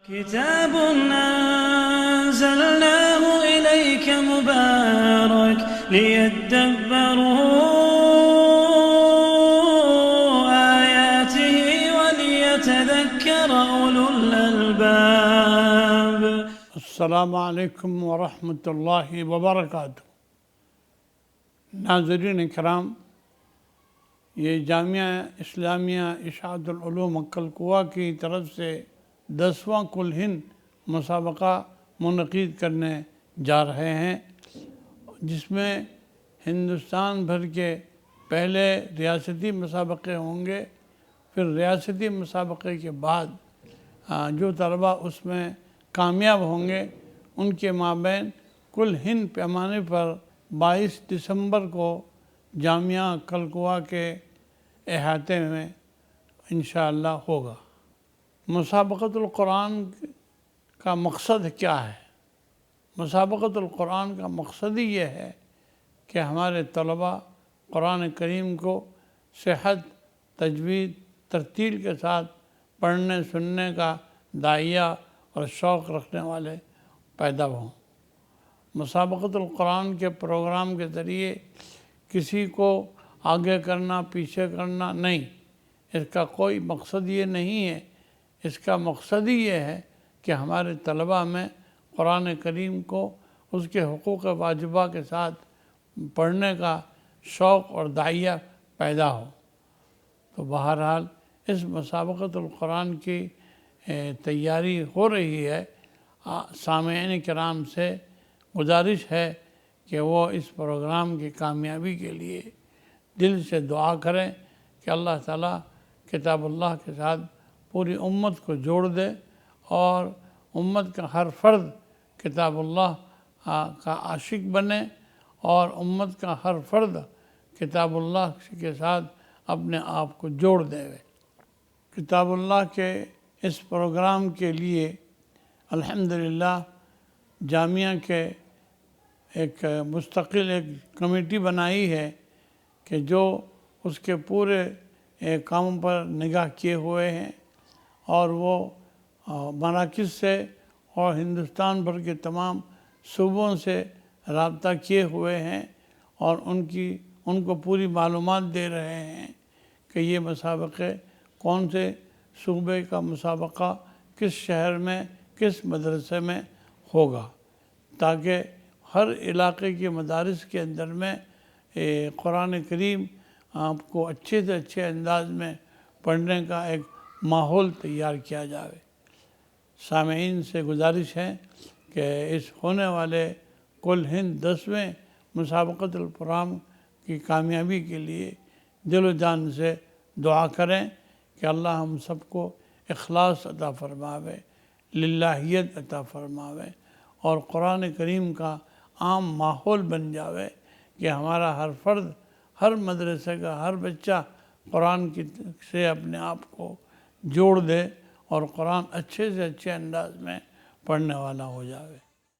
كتاب أنزلناه إليك مبارك ليدبروا آياته وليتذكر أولو الألباب. السلام علیکم ورحمۃ اللہ وبرکاتہ۔ ناظرین کرام، یہ جامعہ اسلامیہ اشاعت العلوم مکہ الکوہ کی طرف سے 10واں کل ہند مسابقہ منعقد کرنے جا رہے ہیں، جس میں ہندوستان بھر کے پہلے ریاستی مسابقے ہوں گے، پھر ریاستی مسابقے کے بعد جو طلبہ اس میں کامیاب ہوں گے ان کے مابین کل ہند پیمانے پر 22 دسمبر کو جامعہ کلکوہ کے احاطے میں انشاءاللہ ہوگا۔ مسابقۃ القرآن کا مقصد کیا ہے؟ مسابقۃ القرآن کا مقصد ہی یہ ہے کہ ہمارے طلباء قرآن کریم کو صحت، تجوید، ترتیل کے ساتھ پڑھنے سننے کا داعیہ اور شوق رکھنے والے پیدا ہوں۔ مسابقۃ القرآن کے پروگرام کے ذریعے کسی کو آگے کرنا، پیچھے کرنا نہیں، اس کا کوئی مقصد یہ نہیں ہے۔ اس کا مقصد ہی یہ ہے کہ ہمارے طلباء میں قرآن کریم کو اس کے حقوق واجبہ کے ساتھ پڑھنے کا شوق اور داعیہ پیدا ہو۔ تو بہرحال اس مسابقۃ القرآن کی تیاری ہو رہی ہے۔ سامعین کرام سے گزارش ہے کہ وہ اس پروگرام کی کامیابی کے لیے دل سے دعا کریں کہ اللہ تعالیٰ کتاب اللہ کے ساتھ پوری امت کو جوڑ دے اور امت کا ہر فرد کتاب اللہ کا عاشق بنے اور امت کا ہر فرد کتاب اللہ کے ساتھ اپنے آپ کو جوڑ دے۔ کتاب اللہ کے اس پروگرام کے لیے الحمدللہ جامعہ کے ایک مستقل ایک کمیٹی بنائی ہے کہ جو اس کے پورے کاموں پر نگاہ کیے ہوئے ہیں، اور وہ مراکز سے اور ہندوستان بھر کے تمام صوبوں سے رابطہ کیے ہوئے ہیں اور ان کو پوری معلومات دے رہے ہیں کہ یہ مسابقے کون سے صوبے کا مسابقہ کس شہر میں کس مدرسے میں ہوگا، تاکہ ہر علاقے کے مدارس کے اندر میں قرآن کریم آپ کو اچھے سے اچھے انداز میں پڑھنے کا ایک ماحول تیار کیا جائے۔ سامعین سے گزارش ہے کہ اس ہونے والے کل ہند 10ویں مسابقۃ القرآن کی کامیابی کے لیے دل و جان سے دعا کریں کہ اللہ ہم سب کو اخلاص عطا فرماوے، للہیت عطا فرماوے اور قرآن کریم کا عام ماحول بن جاوے کہ ہمارا ہر فرد، ہر مدرسے کا ہر بچہ قرآن سے اپنے آپ کو جوڑ دے اور قرآن اچھے سے اچھے انداز میں پڑھنے والا ہو جاوے۔